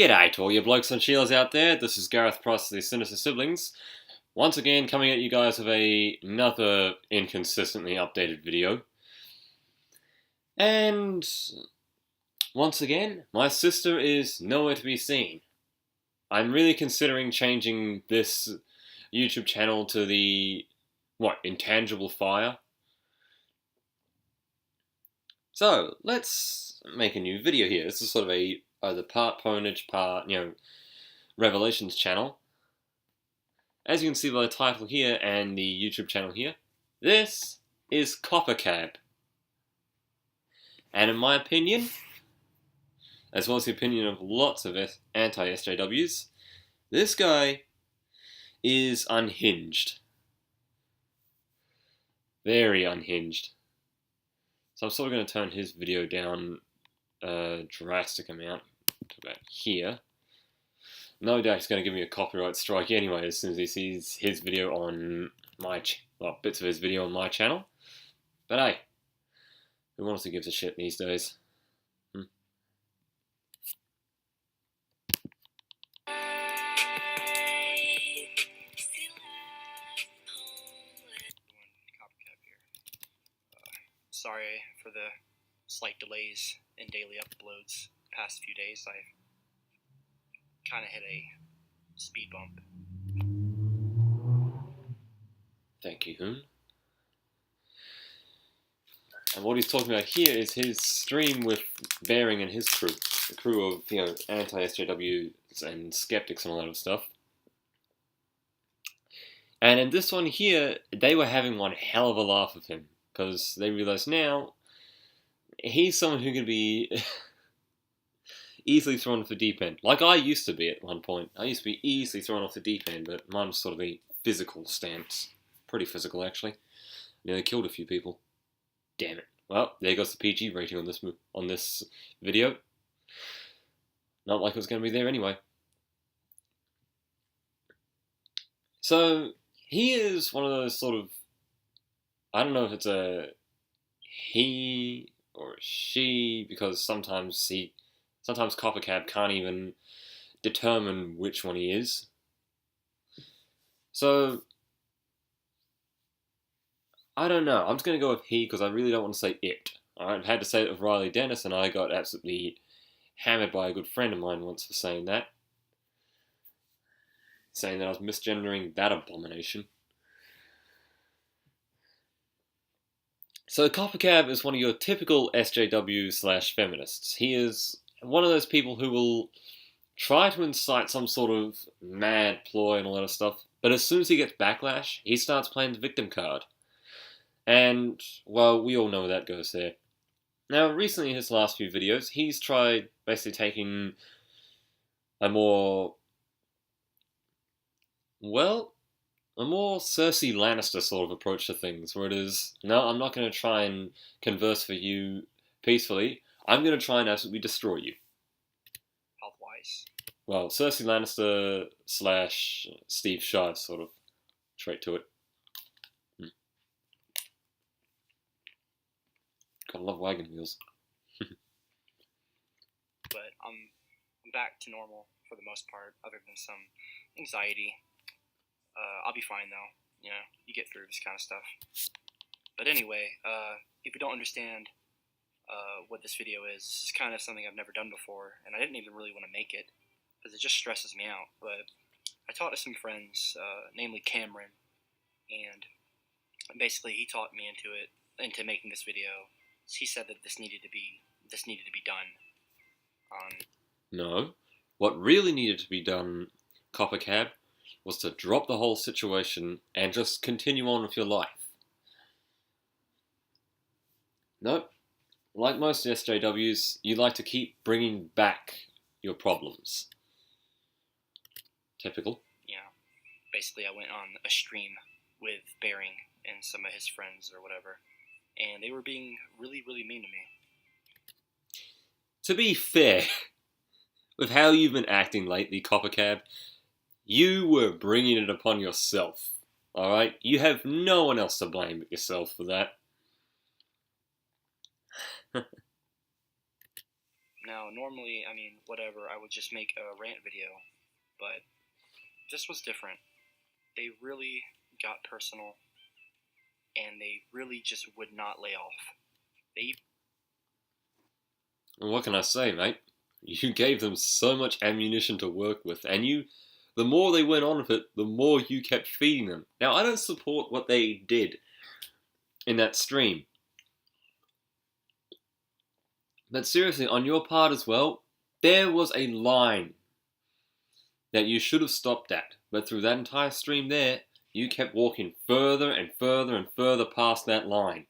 G'day to all you blokes and sheelers out there, this is Gareth Price of the Sinister Siblings, once again coming at you guys with another inconsistently updated video. And once again, my sister is nowhere to be seen. I'm really considering changing this YouTube channel to the, Intangible Fire? So, let's make a new video here. This is sort of either part ponage, part, Revelations channel. As you can see by the title here and the YouTube channel here, this is Coppercab. And in my opinion, as well as the opinion of lots of anti-SJWs, this guy is unhinged. Very unhinged. So I'm sort of going to turn his video down a drastic amount to about here. No doubt he's going to give me a copyright strike anyway as soon as he sees his video on my bits of his video on my channel. But hey, who honestly gives a shit these days? Coppercab here. Sorry for the slight delays in daily uploads the past few days. I kind of hit a speed bump. Thank you, Hoon. And what he's talking about here is his stream with Bearing and his crew. The crew of, anti-SJWs and skeptics and all that other stuff. And in this one here, they were having one hell of a laugh with him. Because they realize now, he's someone who can be easily thrown off the deep end. Like I used to be at one point. I used to be easily thrown off the deep end, but mine was sort of a physical stance. Pretty physical, actually. Nearly killed a few people. Damn it. Well, there goes the PG rating on this video. Not like it was going to be there anyway. So, he is one of those sort of, I don't know if it's a he or a she, because sometimes Coppercab can't even determine which one he is. So, I don't know. I'm just going to go with he because I really don't want to say it. Alright, I had to say it with Riley Dennis and I got absolutely hammered by a good friend of mine once for saying that. Saying that I was misgendering that abomination. So Coppercab is one of your typical SJW/feminists. He is one of those people who will try to incite some sort of mad ploy and all that stuff, but as soon as he gets backlash, he starts playing the victim card. And, well, we all know where that goes there. Now, recently in his last few videos, he's tried basically taking a more Cersei Lannister sort of approach to things, where it is, no, I'm not going to try and converse for you peacefully. I'm going to try and absolutely destroy you. Health-wise. Well, Cersei Lannister / Steve Shive sort of trait to it. Gotta love wagon wheels. But I'm back to normal for the most part, other than some anxiety. I'll be fine though. You get through this kind of stuff. But anyway, if you don't understand what this video is, this is kind of something I've never done before, and I didn't even really want to make it because it just stresses me out. But I talked to some friends, namely Cameron, and basically he talked me into making this video. He said that this needed to be done. No. What really needed to be done, Coppercab, was to drop the whole situation and just continue on with your life. Nope. Like most SJWs, you like to keep bringing back your problems. Typical. Yeah. Basically, I went on a stream with Bearing and some of his friends or whatever, and they were being really, really mean to me. To be fair, with how you've been acting lately, Coppercab, you were bringing it upon yourself, alright? You have no one else to blame but yourself for that. Now, normally, I mean, whatever, I would just make a rant video, but this was different. They really got personal, and they really just would not lay off. And what can I say, mate? You gave them so much ammunition to work with, and the more they went on with it, the more you kept feeding them. Now, I don't support what they did in that stream. But seriously, on your part as well, there was a line that you should have stopped at. But through that entire stream there, you kept walking further and further and further past that line,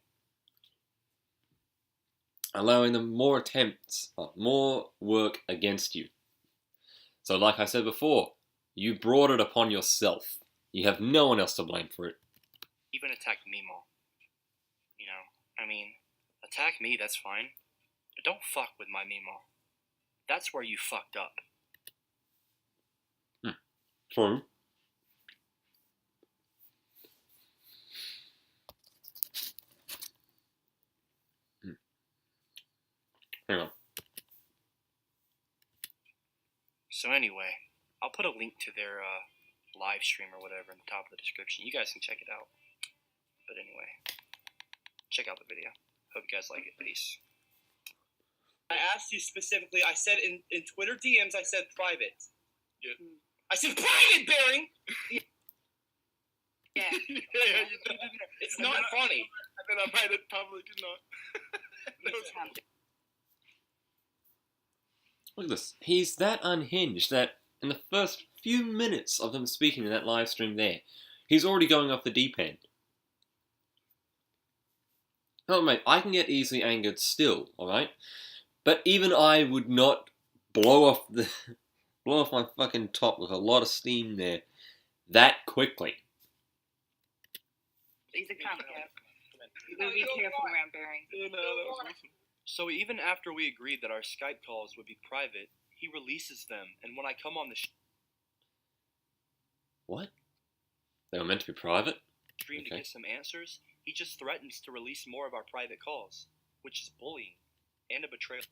allowing them more attempts, more work against you. So like I said before, you brought it upon yourself. You have no one else to blame for it. Even attacked Mimo. You know, I mean, attack me, that's fine. But don't fuck with my Mimo. That's where you fucked up. True. Hang on. So anyway, I'll put a link to their live stream or whatever in the top of the description. You guys can check it out. But anyway, check out the video. Hope you guys like it. Peace. I asked you specifically. I said in Twitter DMs, I said private. Yeah. I said private, Bearing! Yeah. It's not funny. And then I made it public, didn't I? Look at this. He's that unhinged that in the first few minutes of them speaking in that live stream there, he's already going off the deep end. Oh, mate, I can get easily angered still, alright? But even I would not blow off my fucking top with a lot of steam there that quickly. He's a coppercab. You gotta be careful around Bearing. No, that was awesome. So even after we agreed that our Skype calls would be private, he releases them, and when I come on the What? They were meant to be private? stream to Okay. get some answers, he just threatens to release more of our private calls, which is bullying and a betrayal.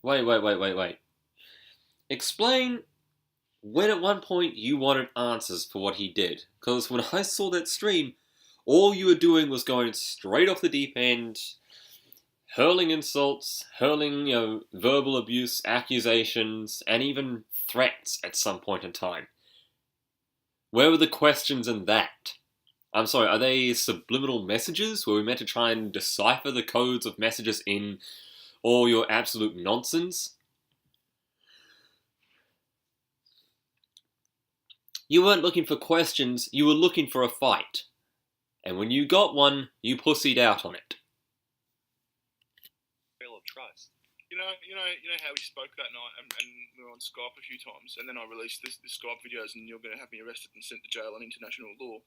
Wait. Explain when at one point you wanted answers for what he did. Because when I saw that stream, all you were doing was going straight off the deep end, hurling insults, hurling, verbal abuse, accusations, and even threats at some point in time. Where were the questions in that? I'm sorry, are they subliminal messages? Were we meant to try and decipher the codes of messages in all your absolute nonsense? You weren't looking for questions, you were looking for a fight. And when you got one, you pussied out on it. Of trust. You know how we spoke that night, and we were on Skype a few times, and then I released this Skype videos, and you're going to have me arrested and sent to jail on international law.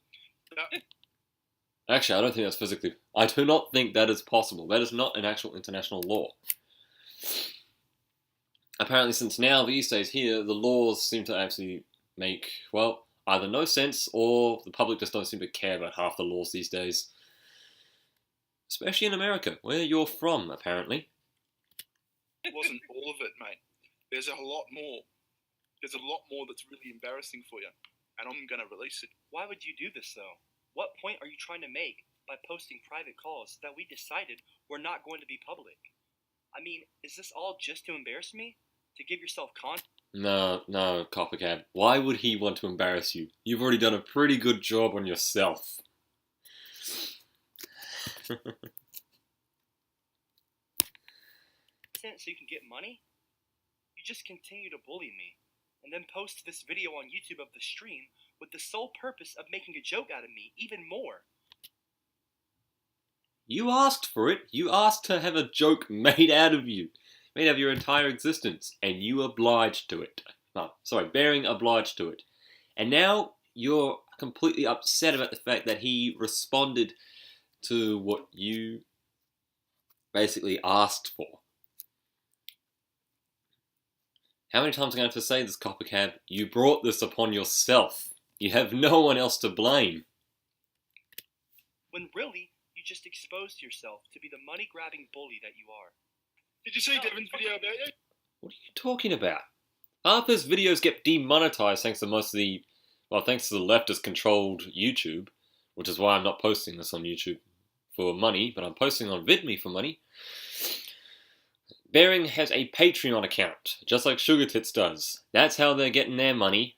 Actually, I don't think that's physically... I do not think that is possible. That is not an actual international law. Apparently, since now, these days here, the laws seem to actually make, well, either no sense, or the public just don't seem to care about half the laws these days. Especially in America, where you're from, apparently. It wasn't all of it, mate. There's a lot more. There's a lot more that's really embarrassing for you, and I'm going to release it. Why would you do this, though? What point are you trying to make by posting private calls that we decided were not going to be public? I mean, is this all just to embarrass me? To give yourself No, Coppercab. Why would he want to embarrass you? You've already done a pretty good job on yourself. so you can get money? You just continue to bully me, and then post this video on YouTube of the stream with the sole purpose of making a joke out of me even more. You asked for it. You asked to have a joke made out of you. Made out of your entire existence. And you obliged to it. No, sorry, Bearing obliged to it. And now you're completely upset about the fact that he responded to what you basically asked for. How many times am I going to have to say this, Coppercab? You brought this upon yourself. You have no one else to blame. When really, you just exposed yourself to be the money-grabbing bully that you are. Did you see Devin's video about you? What are you talking about? Half his videos get demonetized thanks to thanks to the leftist-controlled YouTube, which is why I'm not posting this on YouTube for money, but I'm posting on VidMe for money. Bearing has a Patreon account, just like Sugar Tits does. That's how they're getting their money.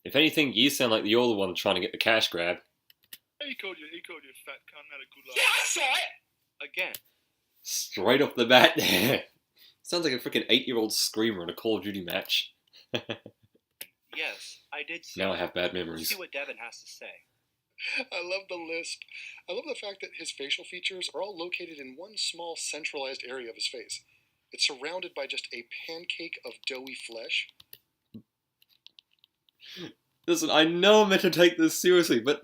If anything, you sound like you're the one trying to get the cash grab. He called you a fat cunt. Had a good laugh. Yeah, I saw it. Again. Straight off the bat there. Sounds like a freaking 8-year-old screamer in a Call of Duty match. Yes, I did see Now I it. have bad Let's memories. see what Devin has to say. I love the lisp. I love the fact that his facial features are all located in one small centralized area of his face. It's surrounded by just a pancake of doughy flesh. Listen, I know I'm meant to take this seriously, but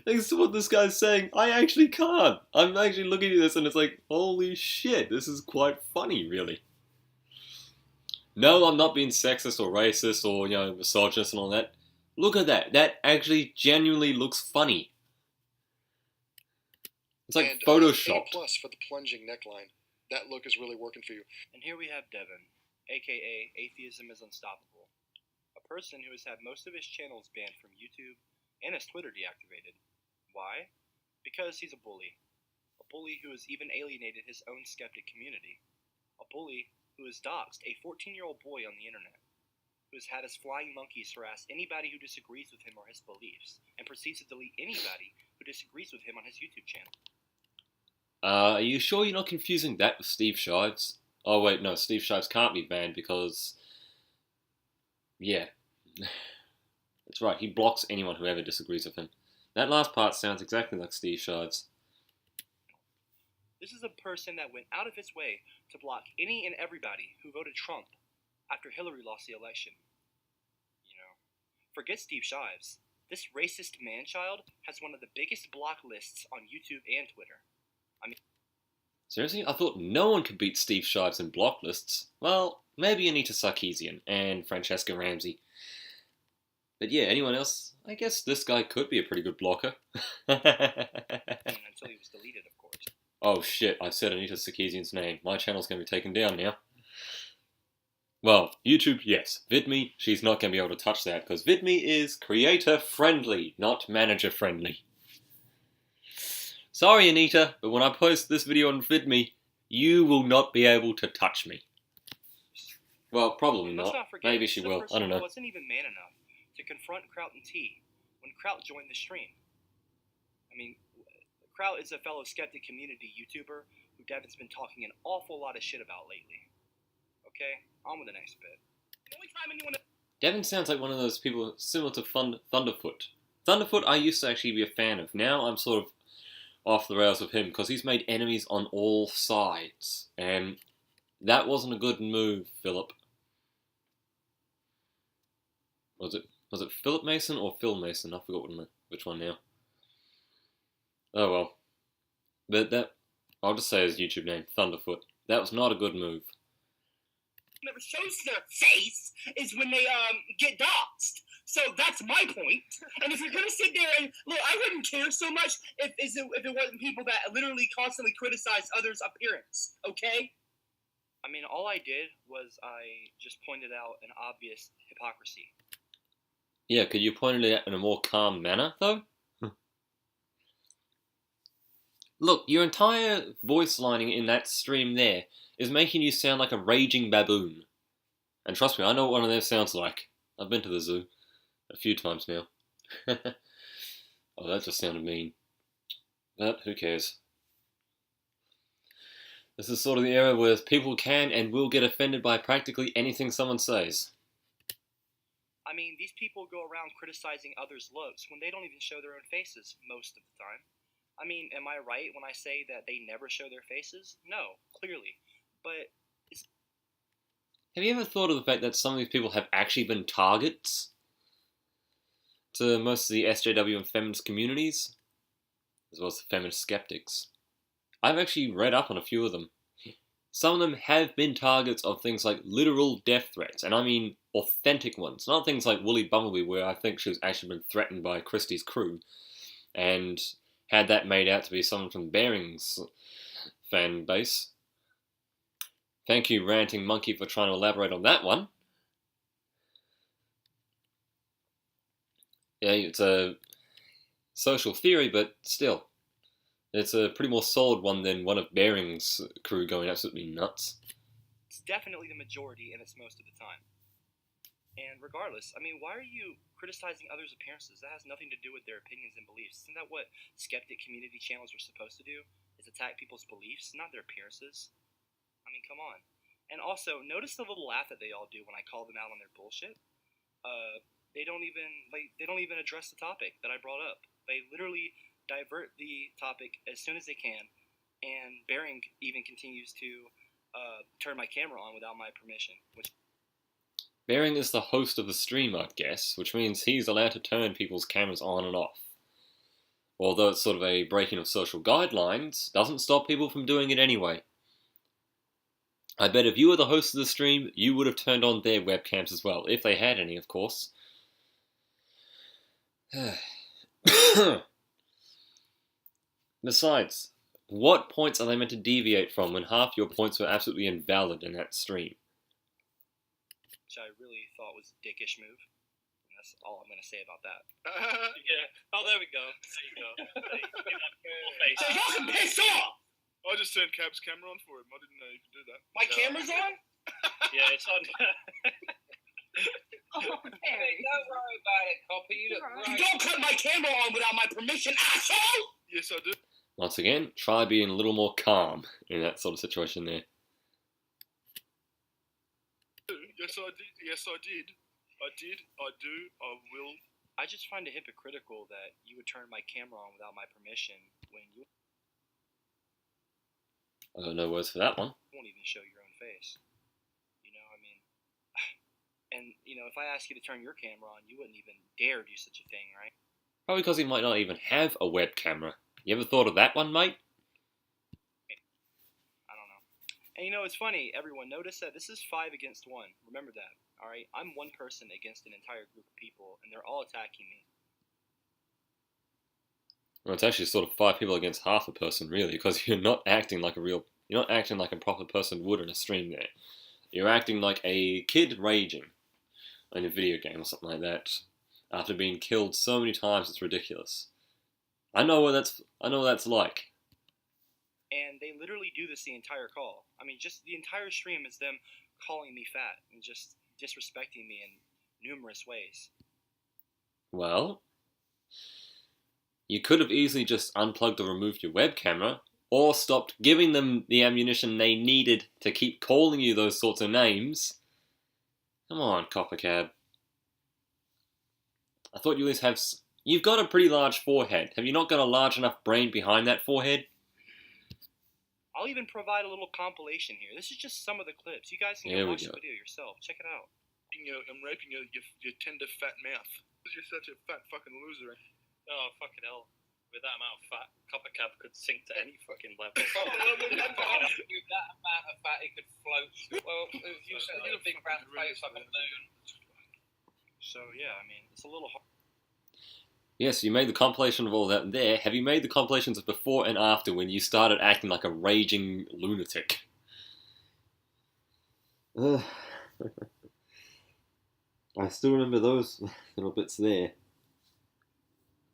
thanks to what this guy's saying, I actually can't. I'm actually looking at this and it's like, holy shit, this is quite funny, really. No, I'm not being sexist or racist or, misogynist and all that. Look at that. That actually genuinely looks funny. It's like And photoshopped. A+ for the plunging neckline. That look is really working for you. And here we have Devin, aka Atheism is Unstoppable. A person who has had most of his channels banned from YouTube and his Twitter deactivated. Why? Because he's a bully. A bully who has even alienated his own skeptic community. A bully who has doxed a 14-year-old boy on the internet. Who has had his flying monkeys harass anybody who disagrees with him or his beliefs, and proceeds to delete anybody who disagrees with him on his YouTube channel. Are you sure you're not confusing that with Steve Shives? Oh wait, no, Steve Shives can't be banned because... Yeah. That's right, he blocks anyone who ever disagrees with him. That last part sounds exactly like Steve Shives. This is a person that went out of his way to block any and everybody who voted Trump after Hillary lost the election. Forget Steve Shives. This racist man-child has one of the biggest block lists on YouTube and Twitter. Seriously? I thought no one could beat Steve Shives in block lists. Well, maybe Anita Sarkeesian and Francesca Ramsey. But yeah, anyone else? I guess this guy could be a pretty good blocker. Until he was deleted, of course. Oh shit, I said Anita Sarkeesian's name. My channel's going to be taken down now. Well, YouTube, yes. VidMe, she's not going to be able to touch that, because VidMe is creator-friendly, not manager-friendly. Sorry, Anita, but when I post this video on VidMe, you will not be able to touch me. Well, probably Let's not. not forget, Maybe she the will. person I don't who know. wasn't even man enough to confront Kraut and T when Kraut joined the stream. Kraut is a fellow skeptic community YouTuber who Devin's been talking an awful lot of shit about lately. Okay, on with the next bit. The only time anyone Devin sounds like one of those people similar to Thunderfoot. Thunderfoot I used to actually be a fan of. Now I'm sort of off the rails with him because he's made enemies on all sides. And that wasn't a good move, Philip. Was it Philip Mason or Phil Mason? I forgot which one now. Oh well. But I'll just say his YouTube name, Thunderfoot. That was not a good move. never shows their face is when they get doxxed. So that's my point. And if you're gonna sit there and look, I wouldn't care so much if it wasn't people that literally constantly criticize others' appearance. Okay? All I did was I just pointed out an obvious hypocrisy. Yeah, could you point it out in a more calm manner, though? Look, your entire voice lining in that stream there is making you sound like a raging baboon. And trust me, I know what one of them sounds like. I've been to the zoo a few times now. Oh, that just sounded mean. But who cares? This is sort of the era where people can and will get offended by practically anything someone says. These people go around criticizing others' looks when they don't even show their own faces most of the time. Am I right when I say that they never show their faces? No, clearly. But Have you ever thought of the fact that some of these people have actually been targets to most of the SJW and feminist communities, as well as the feminist skeptics? I've actually read up on a few of them. Some of them have been targets of things like literal death threats, and I mean authentic ones, not things like Woolly Bumblebee, where I think she was actually been threatened by Christie's crew, and had that made out to be someone from Bearing's fan base. Thank you, Ranting Monkey, for trying to elaborate on that one. Yeah, it's a social theory, but still. It's a pretty more solid one than one of Bering's crew going absolutely nuts. It's definitely the majority, and it's most of the time. And regardless, I mean, why are you criticizing others' appearances? That has nothing to do with their opinions and beliefs. Isn't that what skeptic community channels are supposed to do? Is attack people's beliefs, not their appearances? I mean, come on. And also, notice the little laugh that they all do when I call them out on their bullshit. They don't even address the topic that I brought up. They literally divert the topic as soon as they can, and Bering even continues to turn my camera on without my permission, which. Bering is the host of the stream, I guess, which means he's allowed to turn people's cameras on and off. Although it's sort of a breaking of social guidelines, doesn't stop people from doing it anyway. I bet if you were the host of the stream, you would have turned on their webcams as well, if they had any, of course. Besides, what points are they meant to deviate from when half your points were absolutely invalid in that stream? Which I really thought was a dickish move. And that's all I'm going to say about that. Yeah. Oh, there we go. There you go. Face. So y'all can piss off! I just turned Cab's camera on for him. I didn't know you could do that. My camera's on? Yeah, it's on. Oh, Perry. Don't worry about it, Copper. You look You great. don't cut my camera on without my permission, asshole! Yes, I did. Once again, try being a little more calm in that sort of situation there. Yes, I did. Yes, I did. I did. I do. I will. I just find it hypocritical that you would turn my camera on without my permission when you I got no words for that one. won't even show your own face. You know, I mean, and you know, if I ask you to turn your camera on, you wouldn't even dare do such a thing, right? Probably because he might not even have a web camera. You ever thought of that one, mate? I don't know. And you know, it's funny, everyone, notice that this is 5 against 1. Remember that, alright? I'm one person against an entire group of people, and they're all attacking me. Well, it's actually sort of 5 people against half a person, really, because you're not acting like you're not acting like a proper person would in a stream there. You're acting like a kid raging in a video game or something like that, after being killed so many times it's ridiculous. I know what that's like. And they literally do this the entire call. I mean, just the entire stream is them calling me fat and just disrespecting me in numerous ways. Well, you could have easily just unplugged or removed your web camera, or stopped giving them the ammunition they needed to keep calling you those sorts of names. Come on, Coppercab. I thought you at least have... You've got a pretty large forehead. Have you not got a large enough brain behind that forehead? I'll even provide a little compilation here. This is just some of the clips. You guys can Here go we watch go. the video yourself. Check it out. I'm raping your tender fat mouth. Because you're such a fat fucking loser. Oh, fucking hell. With that amount of fat, Coppercab could sink to any fucking level. With that amount of fat, it could float. Well, if you said a big round face like a balloon. So, yeah, I mean, it's a little hard. Yes, you made the compilation of all that there. Have you made the compilations of before and after when you started acting like a raging lunatic? I still remember those little bits there.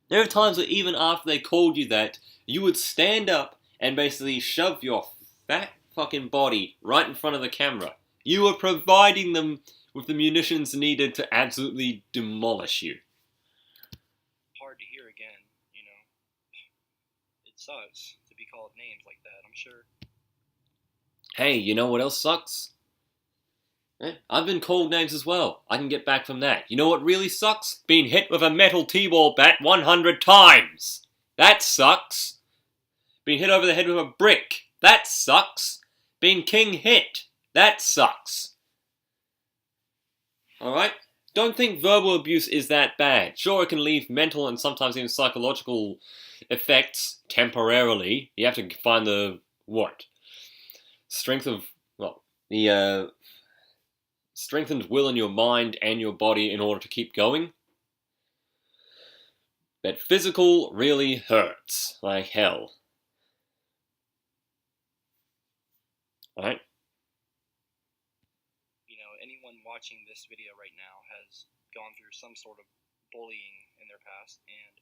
There are times where even after they called you that, you would stand up and basically shove your fat fucking body right in front of the camera. You were providing them with the munitions needed to absolutely demolish you. Hard to hear again, you know. It sucks to be called names like that, I'm sure. Hey, you know what else sucks? I've been called names as well. I can get back from that. You know what really sucks? Being hit with a metal T-ball bat 100 times. That sucks. Being hit over the head with a brick. That sucks. Being king hit. That sucks. Alright? Don't think verbal abuse is that bad. Sure, it can leave mental and sometimes even psychological effects temporarily. You have to find the, strength of, the, strengthened will in your mind and your body in order to keep going. But physical really hurts like hell. Alright? anyone watching this video right now has gone through some sort of bullying in their past, and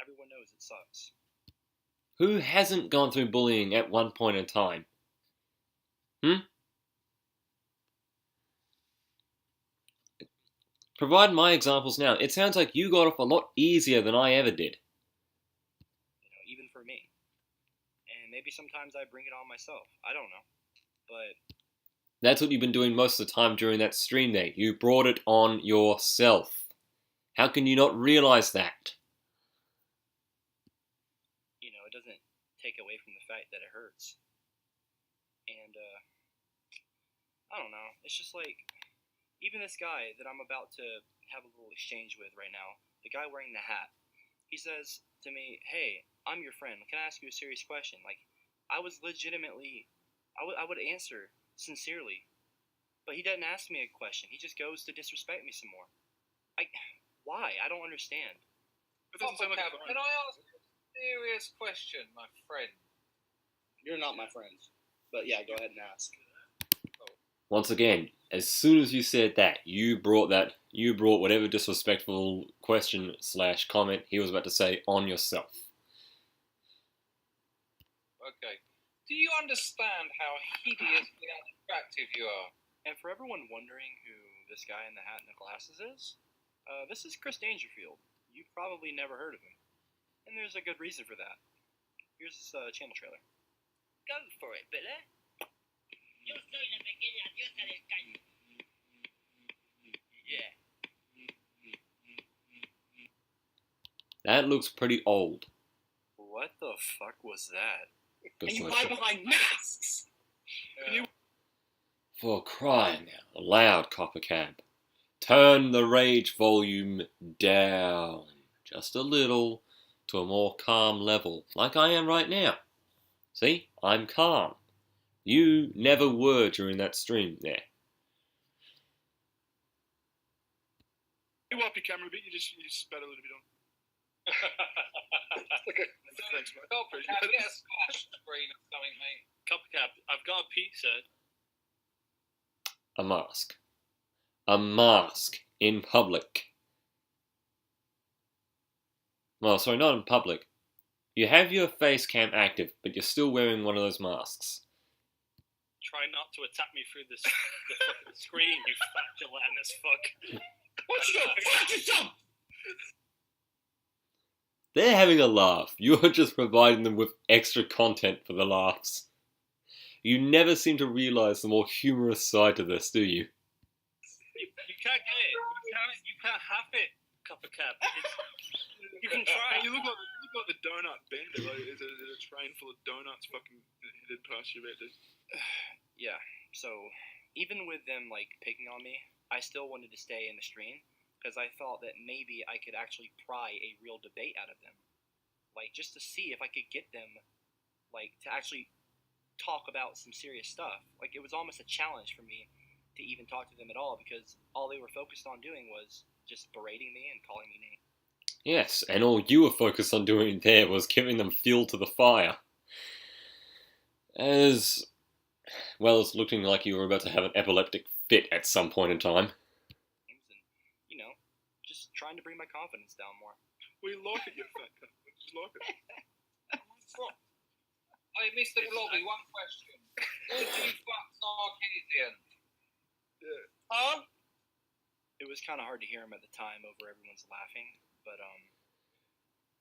everyone knows it sucks. Who hasn't gone through bullying at one point in time? Provide my examples now. It sounds like you got off a lot easier than I ever did. Even for me. And maybe sometimes I bring it on myself. I don't know. But that's what you've been doing most of the time during that stream there. You brought it on yourself. How can you not realize that? It doesn't take away from the fact that it hurts. And, I don't know. It's just like, even this guy that I'm about to have a little exchange with right now, the guy wearing the hat, he says to me, hey, I'm your friend. Can I ask you a serious question? Like, I was legitimately, I would answer sincerely. But he doesn't ask me a question. He just goes to disrespect me some more. Why? I don't understand. It doesn't sound like a Can I ask you a serious question, my friend? You're not my friend. But yeah, go ahead and ask. Once again, as soon as you said that, you brought whatever disrespectful question / comment he was about to say on yourself. Okay. Do you understand how hideously unattractive you are? And for everyone wondering who this guy in the hat and the glasses is, this is Chris Dangerfield. You've probably never heard of him. And there's a good reason for that. Here's this channel trailer. Go for it, Billy. Yo soy la pequeña diosa del caño. Yeah. That looks pretty old. What the fuck was that? And you hide behind masks! For crying out loud, Coppercab. Turn the rage volume down just a little to a more calm level, like I am right now. See? I'm calm. You never were during that stream there. You wipe your camera a bit, you just spat a little bit on. Okay. Thanks, mate. Coppercab, get a splash screen or something, mate. Coppercab, I've got a pizza. A mask. A mask in public. Well, sorry, not in public. You have your face cam active, but you're still wearing one of those masks. Try not to attack me through the fucking screen, you fat gelatinous fuck. Why don't you go fuck yourself? They're having a laugh. You're just providing them with extra content for the laughs. You never seem to realize the more humorous side to this, do you? You can't get it. You can't have it, Coppercab. You can try. You look like the donut bandit. Like, there's a train full of donuts fucking headed past you. Yeah, so even with them picking on me, I still wanted to stay in the stream because I thought that maybe I could actually pry a real debate out of them, just to see if I could get them to actually talk about some serious stuff. It was almost a challenge for me to even talk to them at all because all they were focused on doing was just berating me and calling me names. Yes, and all you were focused on doing there was giving them fuel to the fire. As well as looking like you were about to have an epileptic fit at some point in time. And, just trying to bring my confidence down more. We like it, you fat cunt. We just like it. Hey, Mr. Blobby, one question. Would you fuck Sarkeesian? Yeah. Huh? It was kind of hard to hear him at the time over everyone's laughing, but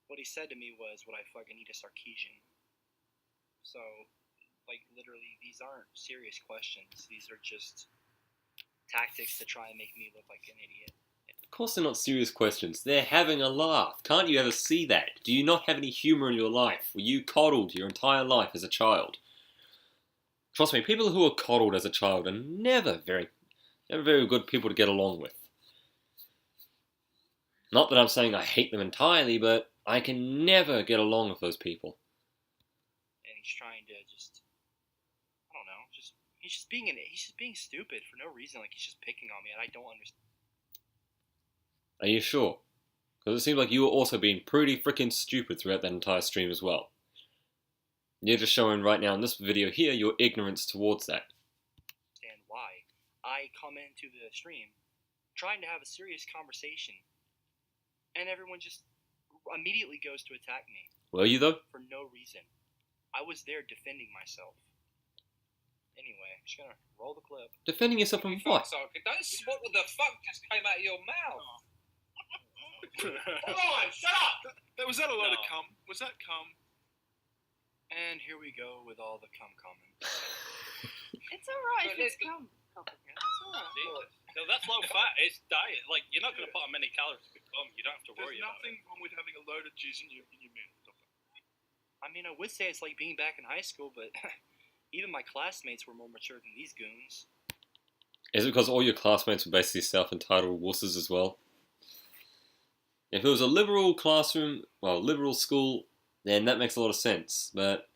what he said to me was, "Would I fucking eat a Sarkeesian?" So, literally, these aren't serious questions. These are just tactics to try and make me look like an idiot. Of course they're not serious questions. They're having a laugh. Can't you ever see that? Do you not have any humor in your life? Were you coddled your entire life as a child? Trust me, people who are coddled as a child are never very good people to get along with. Not that I'm saying I hate them entirely, but I can never get along with those people. And he's trying to I don't know, he's just being stupid for no reason. He's just picking on me, and I don't understand. Are you sure? Because it seems like you were also being pretty freaking stupid throughout that entire stream as well. You're just showing right now in this video here your ignorance towards that. Understand why I come into the stream trying to have a serious conversation, and everyone just immediately goes to attack me Were you though? for no reason. I was there defending myself. Anyway, I'm just gonna roll the clip. Defending yourself from what? Don't what the fuck just came out of your mouth? Come on, shut up! Was that a load of cum? Was that cum? And here we go with all the cum comments. It's alright But if it's it's- cum. Coppercab. It's alright. No, that's low fat. It's diet. Like, you're not going to put on many calories to become. You don't have to There's worry about nothing it. wrong with having a load of jizz in your mouth, Doctor. I mean, I would say it's like being back in high school, but even my classmates were more mature than these goons. Is it because all your classmates were basically self-entitled wusses as well? If it was a liberal classroom, well, liberal school, then that makes a lot of sense. But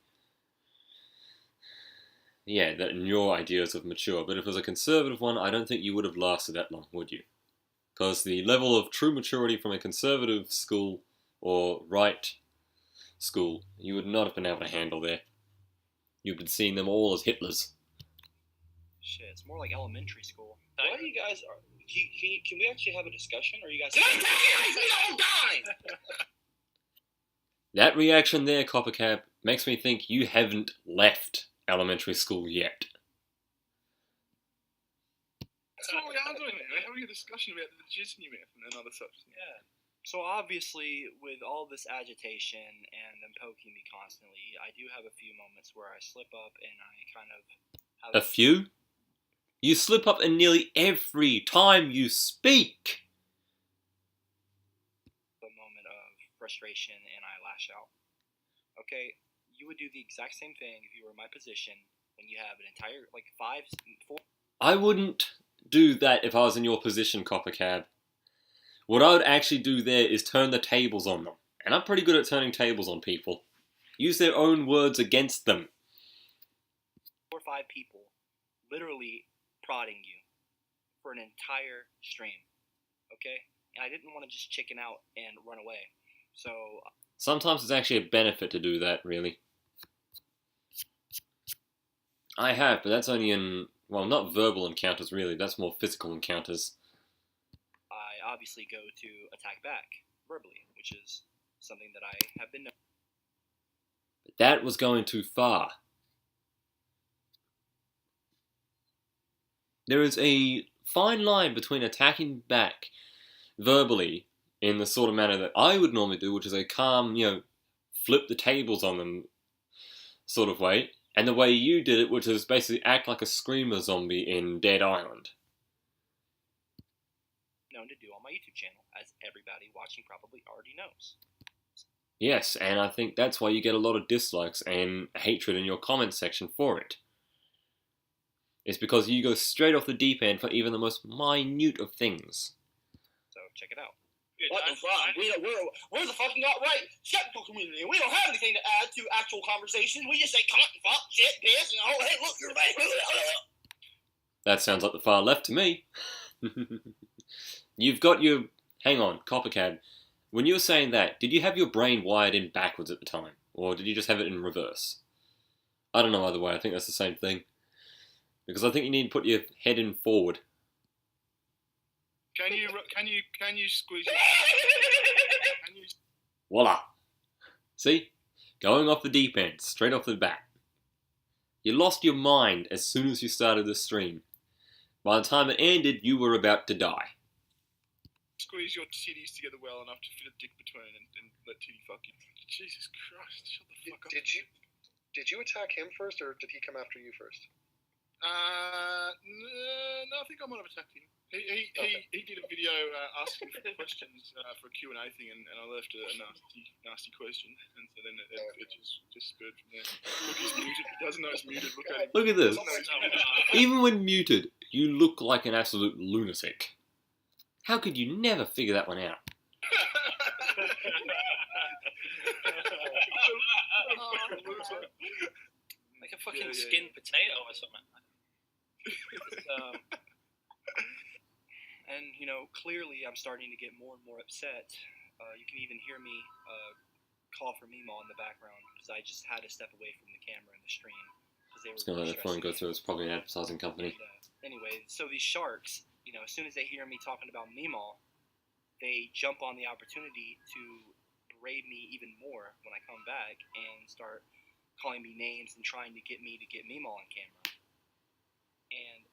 yeah, that in your ideas of mature. But if it was a conservative one, I don't think you would have lasted that long, would you? Because the level of true maturity from a conservative school or right school, you would not have been able to handle there. You've been seeing them all as Hitlers. Shit, it's more like elementary school. Why do you guys? Can we actually have a discussion? Or are you guys? Did I tell you we all die? That reaction there, Coppercab, makes me think you haven't left elementary school yet. That's what we are doing. We're having a discussion about the jizz in your mouth and other such things. Yeah. So obviously, with all this agitation and them poking me constantly, I do have a few moments where I slip up and I kind of have A few? You slip up in nearly every time you speak. a moment of frustration and I lash out. Okay, you would do the exact same thing if you were in my position when you have an entire, like, 4. I wouldn't do that if I was in your position, Coppercab. What I would actually do there is turn the tables on them. And I'm pretty good at turning tables on people. Use their own words against them. 4 or 5 people literally prodding you for an entire stream. Okay? And I didn't want to just chicken out and run away. So, Sometimes it's actually a benefit to do that, really. I have, but that's only in, well, not verbal encounters, really. That's more physical encounters. I obviously go to attack back verbally, which is something that I have been known. But that was going too far. There is a fine line between attacking back verbally in the sort of manner that I would normally do, which is a calm, flip the tables on them sort of way, and the way you did it, which is basically act like a screamer zombie in Dead Island. Known to do on my YouTube channel, as everybody watching probably already knows. Yes, and I think that's why you get a lot of dislikes and hatred in your comment section for it. It's because you go straight off the deep end for even the most minute of things. So check it out. What the fuck? We're the fucking outright skeptical community. We don't have anything to add to actual conversation. We just say cunt, fuck, shit, piss, and oh, hey, look, you're right. That sounds like the far left to me. You've got your... Hang on, Coppercab. When you were saying that, did you have your brain wired in backwards at the time? Or did you just have it in reverse? I don't know either way, I think that's the same thing. Because I think you need to put your head in forward. Can you squeeze it? Can you? Voila! See? Going off the deep end, straight off the bat. You lost your mind as soon as you started the stream. By the time it ended, you were about to die. Squeeze your titties together well enough to fit a dick between and let titty fuck you. Jesus Christ, shut the fuck up. Did you attack him first, or did he come after you first? No, I think I might have attacked him. He did a video asking for questions for a Q&A thing, and I left a nasty question, and so then it just spurred from there. Look, he's muted. He doesn't know it's muted. Look at him. Look at this. He doesn't know it's muted. Even when muted, you look like an absolute lunatic. How could you never figure that one out? Like a fucking skinned potato or something. And, clearly I'm starting to get more and more upset. You can even hear me call for Mima in the background, because I just had to step away from the camera in the stream, because because they were. It's gonna let the phone stressing go me. through. It's probably an advertising company. And, anyway, so these sharks, as soon as they hear me talking about Meemaw, they jump on the opportunity to berate me even more when I come back and start calling me names and trying to get Meemaw on camera. And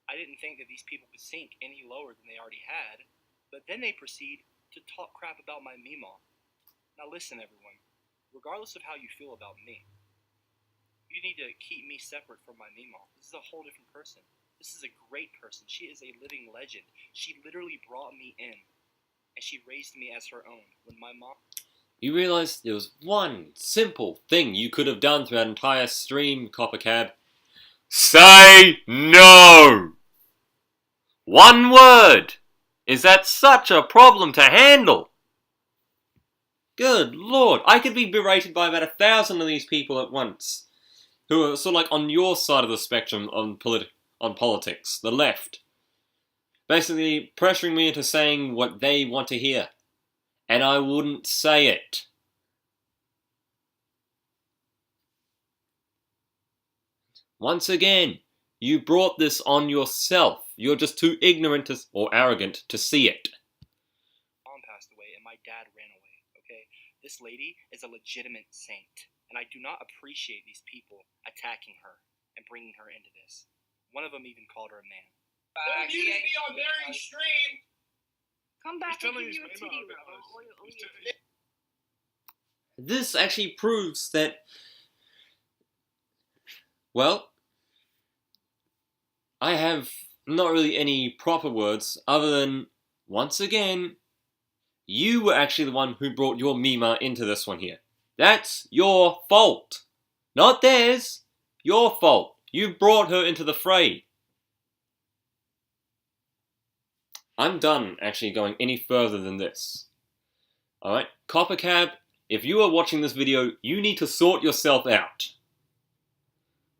I didn't think that these people could sink any lower than they already had, but then they proceed to talk crap about my Meemaw. Now listen, everyone, regardless of how you feel about me, you need to keep me separate from my Meemaw. This is a whole different person. This is a great person. She is a living legend. She literally brought me in, and she raised me as her own. When my mom... You realize there was one simple thing you could have done through that entire stream, Coppercab. Say no! One word! Is that such a problem to handle? Good lord, I could be berated by about 1,000 of these people at once, who are sort of like on your side of the spectrum on politics, the left. Basically pressuring me into saying what they want to hear. And I wouldn't say it. Once again, you brought this on yourself. You're just too ignorant or arrogant to see it. Mom passed away and my dad ran away, okay? This lady is a legitimate saint, and I do not appreciate these people attacking her and bringing her into this. One of them even called her a man. Don't mute me on Barry's stream. Come back and telling give you a his titty Meemaw rub. about us. This actually proves that, well, I have not really any proper words other than, once again, you were actually the one who brought your Mima into this one here. That's your fault. Not theirs. Your fault. You brought her into the fray. I'm done actually going any further than this. Alright, Coppercab, if you are watching this video, you need to sort yourself out.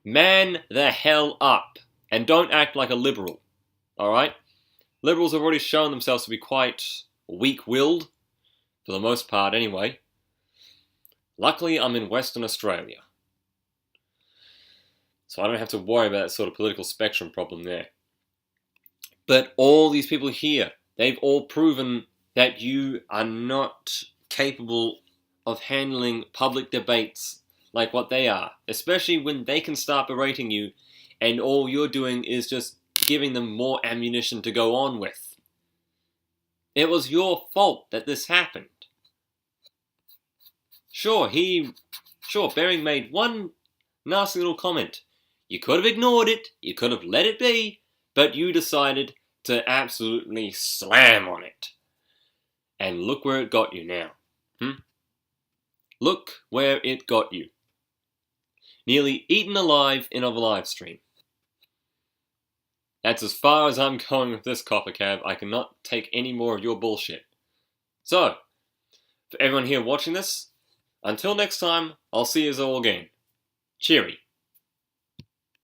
Man the hell up. And don't act like a liberal. Alright? Liberals have already shown themselves to be quite weak-willed. For the most part, anyway. Luckily, I'm in Western Australia. So I don't have to worry about that sort of political spectrum problem there. But all these people here, they've all proven that you are not capable of handling public debates like what they are. Especially when they can start berating you and all you're doing is just giving them more ammunition to go on with. It was your fault that this happened. Sure, Bering made one nasty little comment. You could have ignored it, you could have let it be, but you decided to absolutely slam on it. And look where it got you now. Look where it got you. Nearly eaten alive in a live stream. That's as far as I'm going with this, Coppercab. I cannot take any more of your bullshit. So, for everyone here watching this, until next time, I'll see you all again. Cheery.